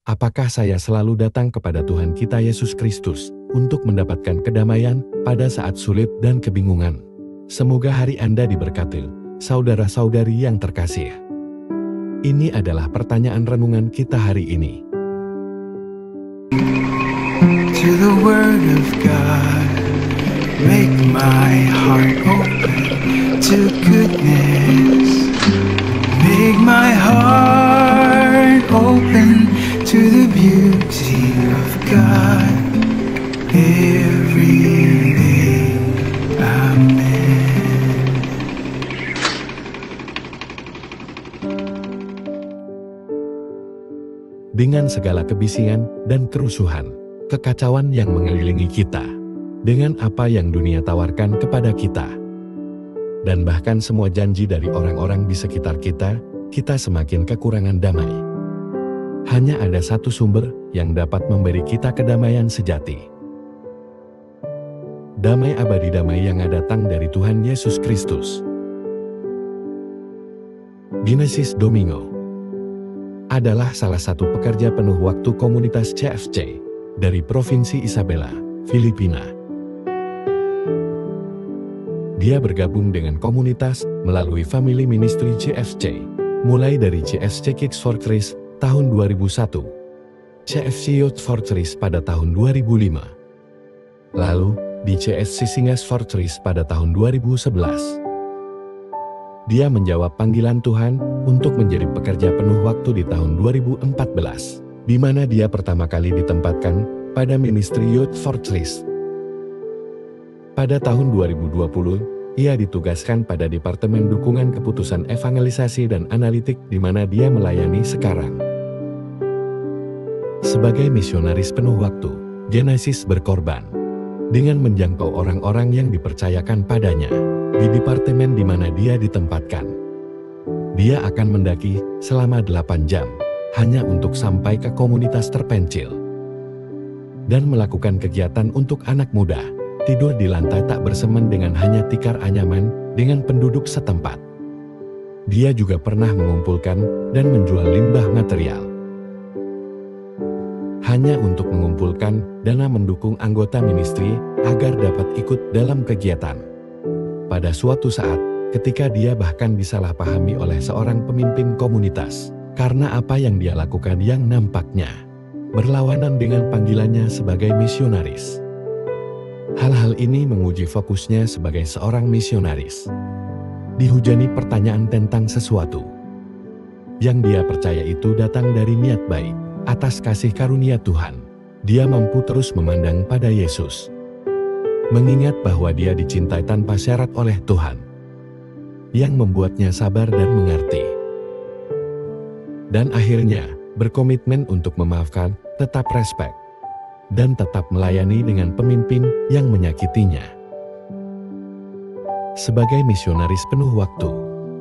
Apakah saya selalu datang kepada Tuhan kita Yesus Kristus untuk mendapatkan kedamaian pada saat sulit dan kebingungan? Semoga hari Anda diberkati, saudara-saudari yang terkasih. Ini adalah pertanyaan renungan kita hari ini. To the Word of God, make my heart open to goodness. Make my heart open to the beauty of God every day. Amen. Dengan segala kebisingan dan kerusuhan, kekacauan yang mengelilingi kita, dengan apa yang dunia tawarkan kepada kita, dan bahkan semua janji dari orang-orang di sekitar kita, kita semakin kekurangan damai. Hanya ada satu sumber yang dapat memberi kita kedamaian sejati. Damai abadi, damai yang datang dari Tuhan Yesus Kristus. Genesis Domingo adalah salah satu pekerja penuh waktu komunitas CFC dari Provinsi Isabela, Filipina. Dia bergabung dengan komunitas melalui Family Ministry CFC, mulai dari CFC Kids for Christ tahun 2001, CFC Youth for Christ pada tahun 2005, lalu di CFC Singers for Christ pada tahun 2011. Dia menjawab panggilan Tuhan untuk menjadi pekerja penuh waktu di tahun 2014, di mana dia pertama kali ditempatkan pada Ministry Youth for Christ. Pada tahun 2020, ia ditugaskan pada Departemen Dukungan Keputusan Evangelisasi dan Analitik di mana dia melayani sekarang. Sebagai misionaris penuh waktu, Genesis berkorban dengan menjangkau orang-orang yang dipercayakan padanya di departemen di mana dia ditempatkan. Dia akan mendaki selama 8 jam hanya untuk sampai ke komunitas terpencil dan melakukan kegiatan untuk anak muda, tidur di lantai tak bersemen dengan hanya tikar anyaman dengan penduduk setempat. Dia juga pernah mengumpulkan dan menjual limbah material hanya untuk mengumpulkan dana mendukung anggota ministry agar dapat ikut dalam kegiatan. Pada suatu saat, ketika dia bahkan disalahpahami oleh seorang pemimpin komunitas, karena apa yang dia lakukan yang nampaknya berlawanan dengan panggilannya sebagai misionaris. Hal-hal ini menguji fokusnya sebagai seorang misionaris. Dihujani pertanyaan tentang sesuatu yang dia percaya itu datang dari niat baik. Atas kasih karunia Tuhan, dia mampu terus memandang pada Yesus, mengingat bahwa dia dicintai tanpa syarat oleh Tuhan, yang membuatnya sabar dan mengerti. Dan akhirnya, berkomitmen untuk memaafkan, tetap respek, dan tetap melayani dengan pemimpin yang menyakitinya. Sebagai misionaris penuh waktu,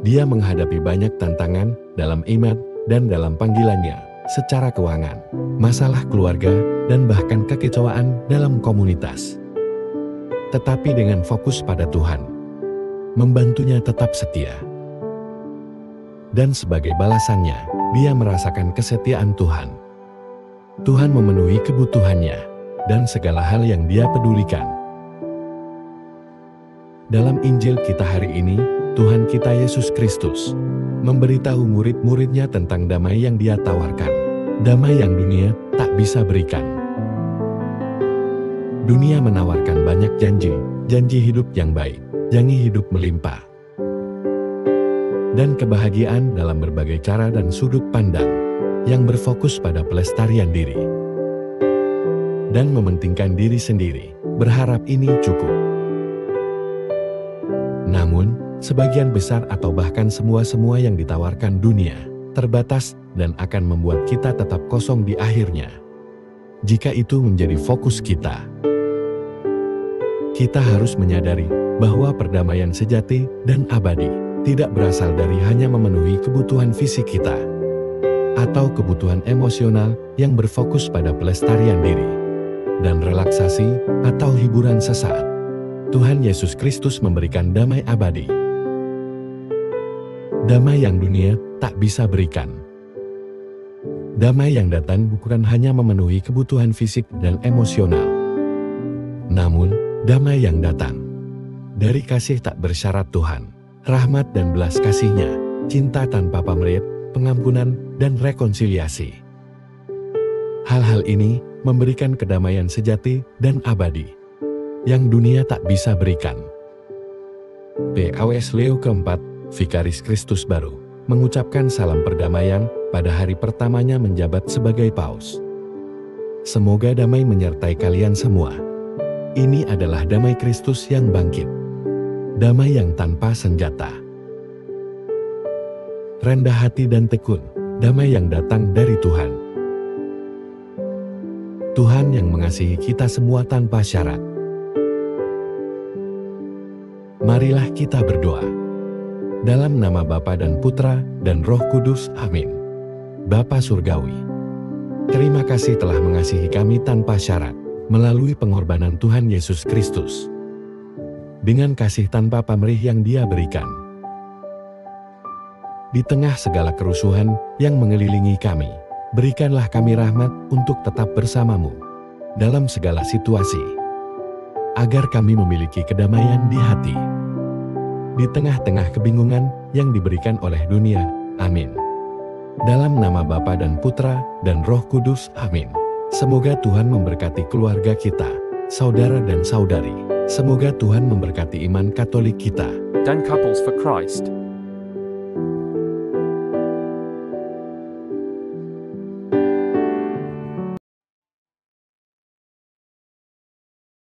dia menghadapi banyak tantangan dalam iman dan dalam panggilannya, secara keuangan, masalah keluarga, dan bahkan kekecewaan dalam komunitas. Tetapi dengan fokus pada Tuhan, membantunya tetap setia. Dan sebagai balasannya, dia merasakan kesetiaan Tuhan. Tuhan memenuhi kebutuhannya, dan segala hal yang dia pedulikan. Dalam Injil kita hari ini, Tuhan kita Yesus Kristus memberitahu murid-muridnya tentang damai yang dia tawarkan. Damai yang dunia tak bisa berikan. Dunia menawarkan banyak janji, janji hidup yang baik, janji hidup melimpah, dan kebahagiaan dalam berbagai cara dan sudut pandang yang berfokus pada pelestarian diri dan mementingkan diri sendiri, berharap ini cukup. Namun, sebagian besar atau bahkan semua yang ditawarkan dunia terbatas dan akan membuat kita tetap kosong di akhirnya. Jika itu menjadi fokus kita, kita harus menyadari bahwa perdamaian sejati dan abadi tidak berasal dari hanya memenuhi kebutuhan fisik kita atau kebutuhan emosional yang berfokus pada pelestarian diri dan relaksasi atau hiburan sesaat. Tuhan Yesus Kristus memberikan damai abadi. Damai yang dunia tak bisa berikan. Damai yang datang bukan hanya memenuhi kebutuhan fisik dan emosional, namun damai yang datang dari kasih tak bersyarat Tuhan, rahmat dan belas kasih-Nya, cinta tanpa pamrih, pengampunan dan rekonsiliasi. Hal-hal ini memberikan kedamaian sejati dan abadi yang dunia tak bisa berikan. Paus Leo keempat, Vikaris Kristus baru, mengucapkan salam perdamaian pada hari pertamanya menjabat sebagai paus. Semoga damai menyertai kalian semua. Ini adalah damai Kristus yang bangkit. Damai yang tanpa senjata. Rendah hati dan tekun, damai yang datang dari Tuhan. Tuhan yang mengasihi kita semua tanpa syarat. Marilah kita berdoa. Dalam nama Bapa dan Putra dan Roh Kudus, amin. Bapa Surgawi, terima kasih telah mengasihi kami tanpa syarat, melalui pengorbanan Tuhan Yesus Kristus. Dengan kasih tanpa pamrih yang Dia berikan. Di tengah segala kerusuhan yang mengelilingi kami, berikanlah kami rahmat untuk tetap bersamamu dalam segala situasi, agar kami memiliki kedamaian di hati. Di tengah-tengah kebingungan yang diberikan oleh dunia, amin. Dalam nama Bapa dan Putra dan Roh Kudus, amin. Semoga Tuhan memberkati keluarga kita, saudara dan saudari. Semoga Tuhan memberkati iman Katolik kita dan Couples for Christ.